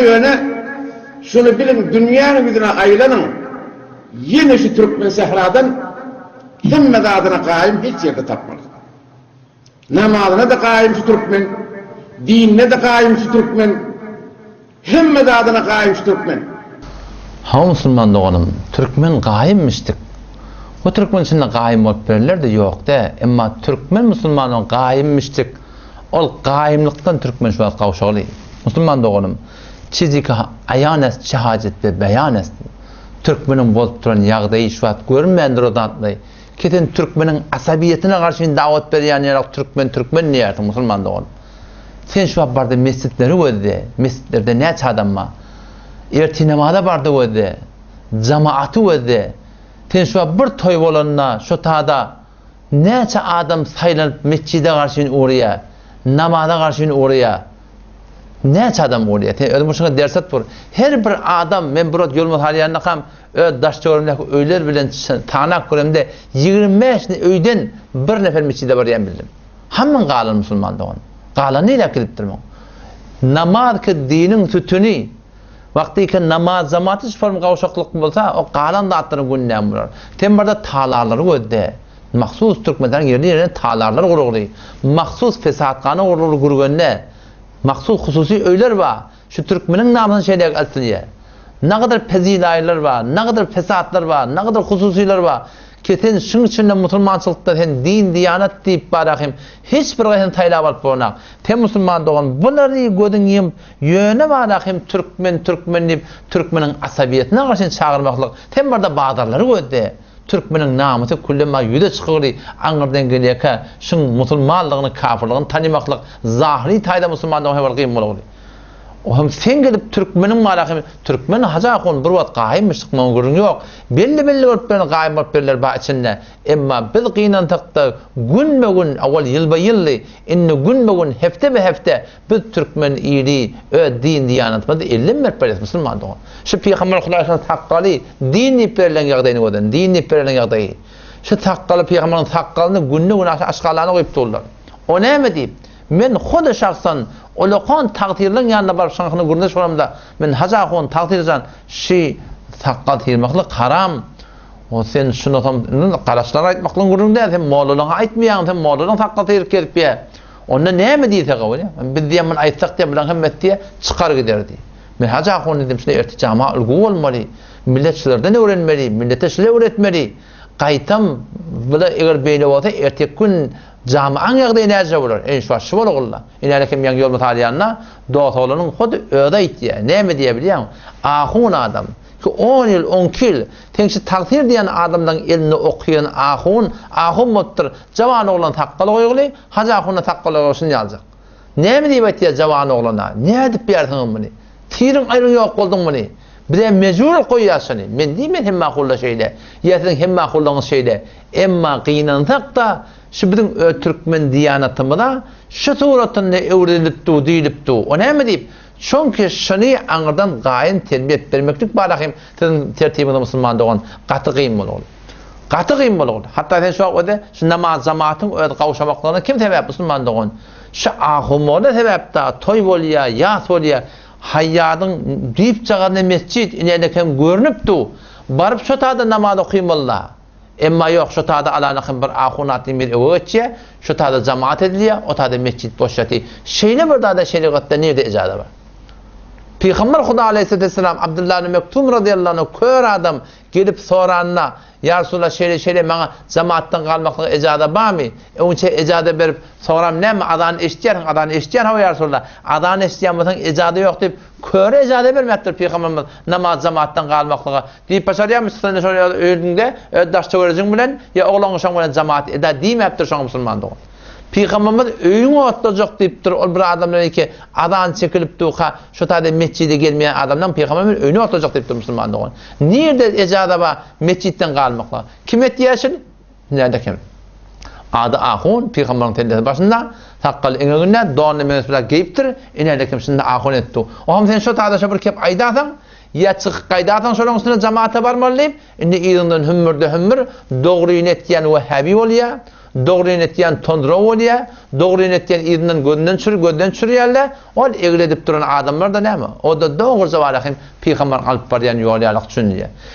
yöne şunu bilin dünyanın yüzüne aylanın yine şu Türkmen sehradan himmet adına kaim hiç yerde tapmadı. Namazına da kaim şu Türkmen, dinine de kaim şu Türkmen, himmet adına kaim şu Türkmen. Ha Müslüman doğanım, Türkmen kaimmiştik. Bu Türkmen içinde kaim olup verirler de yok de. Ama Türkmen Müslümanın kaimmiştik. Ol kaimlikten Türkmen şu an kavşalı. Müslüman doğanım, çiziki ayan est, şehadet ve beyan est. Türkmenin bolup duran yağdayı şu an görünmeyendir o dantlayı. Ketin Türkmenin asabiyetine karşı davet veriyen yarak Türkmen ne yerdi Müslüman doğanım. Sen şu an barda mescitleri ödedi. Mescitlerde ne çadamma? Ertinamada barda ödedi. Cemaati ödedi. Sen şu an bir toy olanına şu tada neçe adam saylanıp mescide karşı oraya, namaza karşı oraya, neçe adam oraya. Öyle şuna derset var. Her bir adam men burot yolma haliyanına kam daş çoğurumdaki öyler bilen tanak göremde 25 öyden bir nefer mescide var diyen bildim. Hamın qalan Müslüman doğan. Qalan neyle kiliptirmem? Namaz ki dinin tütünü vakti ki namaz zamanı form kavşaklık bolsa o qalan da attırın günnäm bular. Tembarda talarları ödde. Mahsus Türkmenlerin yerine talarlar gurugly. Mahsus fesatqany gurugenne. Mahsus hususi öyler var. Şu Türkmenin namını şeyle alsın ya. Ne kadar pezilaylar var, ne kadar fesatlar var, ne kadar hususiler var. Ketin şun içinde Müslümançılıkta sen din, diyanet deyip barakım. Hiçbir gayet tayla alıp boğunak. Tem Müslüman doğan bunları gödün yiyim. Yöne barakım Türkmen deyip Türkmenin asabiyetine karşı çağırmaklık. Tem barda bağdarları gödde. Türkmenin namısı kullema yüde çıkıgılı. Anırdan geliyaka şun Müslümanlığını, kafirliğini tanımaklık. Zahri tayda Müslüman doğan heval kıyım olağılı. O hem sen gelip Türkmenin malakı, Türkmen haca kon bir vat qaimmişlik mağurun yok. Belli örtmen qaim örtberler ba içinde. Emma bil qinan taqta gün be gün awal yıl be yıllı inni gün be gün hefte be hefte biz Türkmen iyiliği din diyanatmadı 50 mertebesi Müslüman doğan. Şu Peygamber Allah'ın taqqali dini perlen yağdayını odan, dini perlen yağdayı. Şu taqqali Peygamber'in taqqalını günne gün aşqalarına koyup durlar. O ne mi deyip? Men xuda şahsan olaqan taqdirlan yanına barıp şanqını görünüş oramda men haja qon taqdirjan şi taqqat hilmaqlı haram. O sen şunu tam qarashlar aytmaqlın göründe sen mollalarga aytmayan sen mollalarga taqqat erkelip ya. Onda ne mi deyse qawli? Biz diye men aytsaq diye bilan himmet diye çıkar giderdi. Men haja qon dedim şunu irticama ulgu olmalı. Milletçilerden öğrenmeli, millete şile öğretmeli. Qaytam bula eger beyle olsa ertek gün Camian yağda enerji olur. Enşvaşı olur oğullar. İnerken yan yol mutaliyanına doğatolunun kodu öde ihtiya. Ne mi diye biliyor musun? Ahun adam. Ki 10 yıl, 10 yıl. Tenki takdir diyen adamdan elini okuyan ahun muttur. Cavan oğlan takkalı koyuyor. Hacı ahunla takkalı olsun yazacak. Ne mi diye ihtiya cavan oğlana? Ne edip bir yerden bunu? Tirin ayrın yok oldun bunu. Bir de mecbur koyuyorsun. Ben değil mi hemma kulla şeyle? Yetin hemma kullanız şeyle. Emma kıynansak da şu bizim Türkmen diyanatımda şu suratını evriliptu, deyiliptu. O ne mi deyip? Çünkü şunu anırdan gayen terbiye vermeklik barakım tertibinde Müslüman doğan katı kıyım olur. Katı kıyım olur. Hatta sen şu an şu namaz zamanın kavuşamaklarına kim sebep Müslüman doğan? Şu ahumada sebep da toy oluyor, yas oluyor. Hayyadın deyip çağırın mescid inerken görünüptü. Barıp şu tada namaz okuyayım Allah. Emma yok şu tada alanakın bir ahunatın bir öğretçe, şu tada cemaat ediliyor, o tada mescid boşlatı. Şeyle burada da şeriatta nerede icada var? Peygamber Huda Aleyhisselam Abdullah Mektum radıyallahu anh kör adam gelip soranına ya Resulallah şeyle bana cemaattan kalmakla icada var mı? Önce icada verip soram ne mi? Adan eştiyen hava ya Resulallah. Adan eştiyen mısın icada yok deyip köre icada vermektir Peygamberimiz namaz cemaattan kalmakla. Deyip başarıya mısın? Öldüğünde daşça göreceksin bilen ya oğlan uşan bilen cemaat eda demektir şu an Müslüman doğun. Peygamberimiz öyüne atlayacak deyiptir. O bir adamlar ki adan çekilip duha şu tada mescide gelmeyen adamdan Peygamberimiz öyüne atlayacak deyiptir Müslüman doğun. Nerede icada var mescitten kalmakla? Kim ettiyesin? Nerede kim? Adı ahun Peygamberin tellesi başında takkal engegünde doğanlı mensuplar geyiptir. Nerede kim şimdi ahun etti. O ham sen şu tada şabır kep aydasan ya çık kaydatan şolun üstüne cemaate varmalıyım. İndi iyidinden hümmürde hümmür doğruyu nettiyen vehhabi oluyor. dogry netýän tondura bolýar, dogry netýän ýerinden gönden çürýärler. Ol egledip duran adamlar da näme? O da dogry barahym peýgamber alyp barýan ýolýarlyk üçin.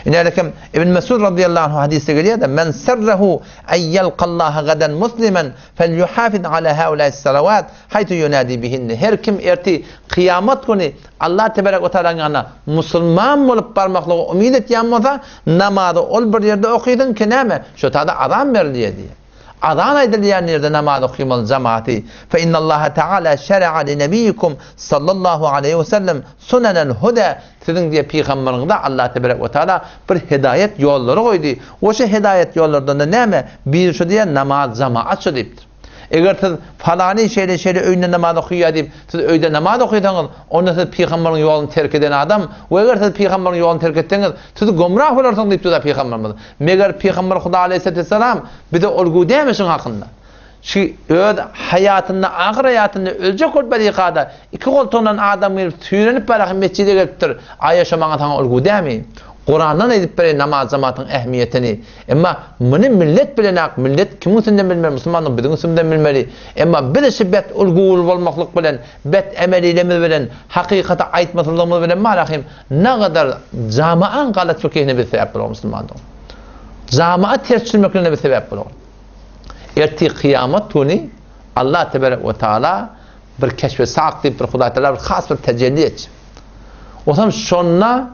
Ine İbn Mesud radıyallahu anh hadise geliyor da men serrehu ay yalqallaha gadan musliman felyuhafiz ala haula's salavat haythu yunadi bihinne. Her kim erti kıyamet günü Allah tebarek ve teala'na musulman bolup barmaklygy umid etýän bolsa namazy ol bir ýerde okuýdun ki näme? Şo tada adam berilýär diýär. Adan aydılyan yerde namaz okuymalı cemaati. Fe innallaha Teala şer'a li nebiyyikum sallallahu aleyhi ve sellem sunanen huda. Sizin diye peygamberinize Allah tebarek ve teala bir hidayet yolları koydu. O şu hidayet yollarından da näme? Bir şu diye namaz cemaat şu deyiptir. Eger siz falani şeyle öýünde namaz okuýar diýip siz öýde namaz okuýsaňyz, onda siz peýgamberiň ýoluny terk eden adam, we eger siz peýgamberiň ýoluny terk etseňiz, siz gomrah bolarsyň diýip de peýgamberimiz. Meger peýgamber Huda aleyhisselam bize olgu demeşin hakynda. Şu öz hayatında, ahir hayatında ölecek ol berikada iki koltuğundan adam gelip tüylenip berakin mescide gelipdir. Ayyaşamağa tana olgu demi. Kur'an'dan edip beri namaz cemaatın ehmiyetini. Ama bunu millet bilenak, millet kimin senden bilmeli, Müslümanın bizim senden bilmeli. Ama birisi bet ulguğul olmaklık bilen, bet emelilemiz bilen, hakikati aytmasılığımız bilen malahim ne kadar camian galat fıkhine bir sebep olur Müslümanın. Cami'a ters sürmeklerine bir sebep olur. Erti kıyamet tuni Allah tebarek ve teala bir keşfe saq deyip bir Huda teala bir has bir tecelli etsin. O zaman şonna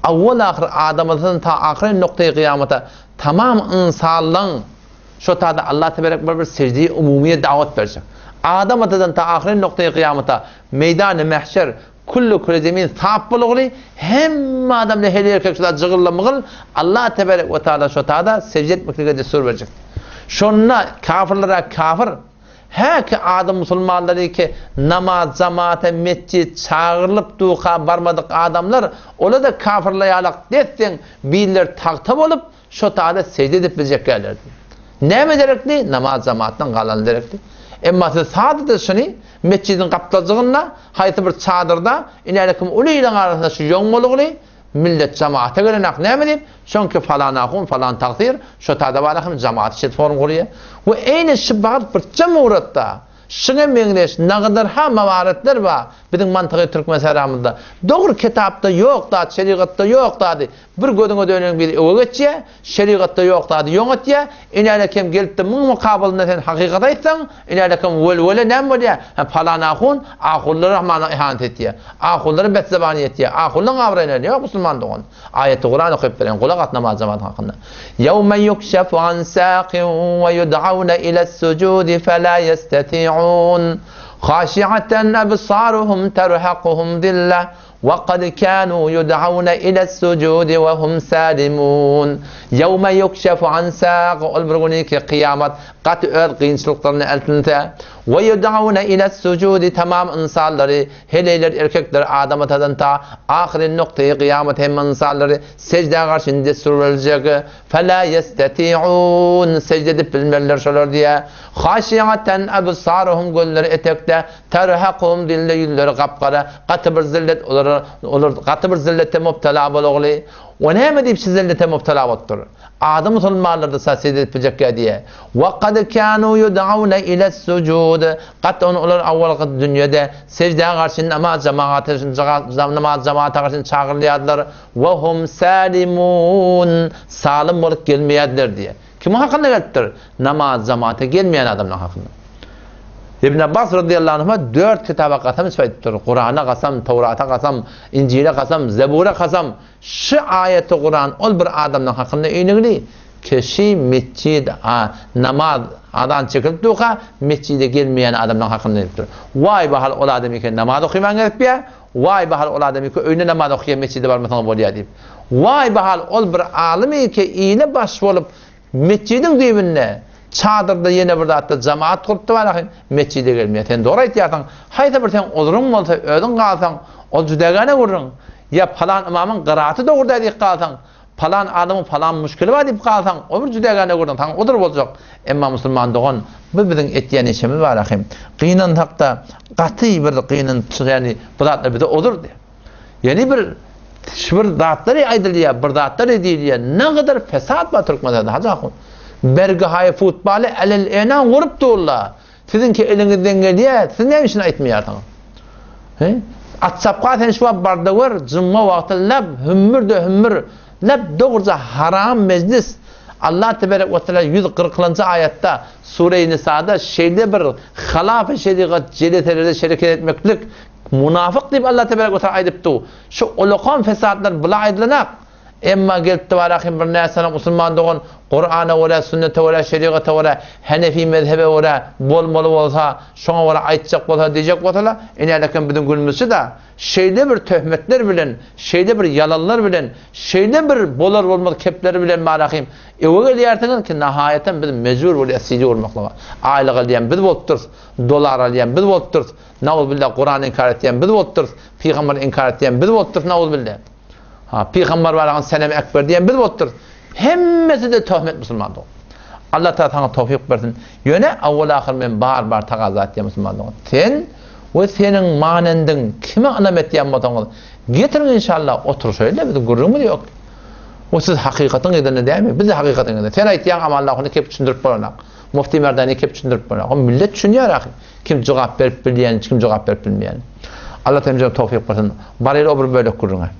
awwal ahir adamdan ta ahir noktaya kıyamata tamam insanlığın şu tada Allah tebarek bir secde-i umumiye davet verecek. Adam atadan ta ahir noktaya kıyamata meydan-ı mahşer kullu zemin sap bolugly hem adamla hele erkek şuda jygyrlamygyl Allah tebarek ve teala şu tada secde etmeklige destur verecek. Şonna kafirlere kafir Heki adam musulmanları ki namaz, cemaate, mescid çağırılıp duqa barmadık adamlar ola da kafirlayalak detsen biller taktab olup şu taada secde edip bileceklerdi. Ne mi derekli? Namaz cemaattan kalan derekli. Emma siz sadıdır şunu mescidin kaptacığına hayatı bir çadırda inelekim uliyle arasında şu yonmoluğunu millet cemaate görenek ne mi deyip çünkü falan akun falan takdir şu tada balakım cemaat işit form kuruyor ve aynı şibat bir cemuratta şuna mengleş ne kadar ha mavaretler var bizim mantığı Türkmen seramında doğru kitapta yok da şeriatta yok da bir gödüne dönen bir öğretçi şeriatta yok da yok ya inelekim gelip de mukabalında sen hakikat aytsan inelekim vel ne mi diye falan akun akulları rahmana ihanet etti akulları betzebani etti akulların avrayla yok Müslüman doğun ayeti Kur'an okuyup veren kulak at namaz zamanı hakkında yevme yukşefu an saqin ve yud'avne iles sucudi fe la yesteti'un خاشعة أبصارهم ترهقهم ذلة وقد كانوا يدعون إلى السجود وهم سالمون يوم يكشف عن ساق البرغنيك قيامة قد ألقين سلطان ألتنتا ويدعون إلى السجود تمام إنسانları heleler erkekler Adam'a tadanta ahirin noktayı kıyamet hem insanları secde karşında sürülecek فَلَا يَسْتَتِعُونَ secde edip bilmeler şolar diye خَاشِعَةً أَبْصَارُهُمْ gözleri etekte terhakuhum dille yüzleri kapkara katı bir zillet olur katı bir zillete mubtala bolugly ve ne deyip zillete mubtala boldur Adam musulmanlarda secde edip diye وَقَدْ كَانُوا يُدْعَوْنَ إِلَى السُّجُودِ قَدْ onlar avval dünyada secdeye karşı namaz cemaate karşı çağırılıyorlar وَهُمْ سَالِمُونَ salim olup gelmeyediler diye. Kimin hakkında gelipdir? Namaz cemaate gelmeyen adamın hakkında. İbn Abbas radıyallahu anh'a 4 kitaba kasam ispaittir. Kur'an'a kasam, Tevrat'a kasam, İncil'e kasam, Zebur'a kasam. Şu ayeti Kur'an ol bir adamın hakkında iğnegli. Kişi mescid namaz adan çekilip duqa mescide gelmeyen adamın hakkında gelipdir. Vay bahal ol adamı ki namaz okuyman gerip ya. Vay bahal ol adamı ki öyle namaz okuyan mescide barmasana bolya deyip. Vay bahal ol bir alimi ki iğne baş olup mescidin dibinde çadırda yine bir hatta cemaat kuruptu var mescide gelmeye. Sen doğru aytıyarsan hayta bir sen olurum olsa ödün kalsan ol cüdegane vurun. Ya falan imamın kıraatı da orada deyip kalsan falan adamın falan müşkülü var deyip kalsan o bir cüdegane vurun. Tan odur olacak. Emma Müslüman doğun bizim etyen işimiz var ahim. Kıyınan hakta katı bir kıyınan yani bu zatlar bir de odur diye. Yani bir zatları aydılıyor, bir zatları değil ya. Ne kadar fesat var Türkmen'de hacı akın. bergi hay futbaly elel enan gurup durlar. Sizinki elinizden gelýär, siz näme için aýtmaýarsyňyz? He? WhatsApp'a sen şu barda var, cumma wagty lab hümmür lab dogurca haram meclis. Allah tebarek ve teala 140-njy ayatda Sure-i Nisa'da şeýle bir halaf şeriat jeletelerde şereket etmeklik munafık diýip Allah tebarek ve teala aýdypdy. Şu ulaqan fesadlar bula aýdylanak. Emma gelip tawarakim bir näsene musulman dogan Qur'ana wala sünnete wala şeriata wala Hanefi mezhebe wala bolmaly bolsa, şoňa wala aýtjak bolsa, diýjek bolsa, eneleken bizim günümizde de şeýle bir töhmetler bilen, şeýle bir yalanlar bilen, şeýle bir bolar bolmaz kepleri bilen marakim. Ewe gelýärdiňiz ki nahayaten biz mejbur bolýar siji bolmakla. Aýlyk alýan biz bolupdyr, dolar alýan biz bolupdyr. Nawuz billah Qur'an inkar etýän biz bolupdyr, Peýgamber inkar etýän biz bolupdyr, nawuz billah. Ha, Peygamber var senem ekber diyen biz bolupdyr. Hemmesi de töhmet musulmandyk. Allah taala sana tawfik bersin. Yöne awwal ahir men bar tagaza etýän musulmandyk. Sen we senin manendiň kime alamet diýen bolsaňyz, getirin inşallah otur şöyle biz gurrumy ýok. O siz hakykatyň edene dämi? Biz hakykatyň edene. Sen aýtýan amallahyny kep düşündirip bolan. Mufti Merdani kep düşündirip bolan. O millet düşünýär ahy. Kim jogap berip bilýän, kim jogap berip bilmeýän. Allah temizle tawfik bersin. Barýar o bir bölek gurruňa.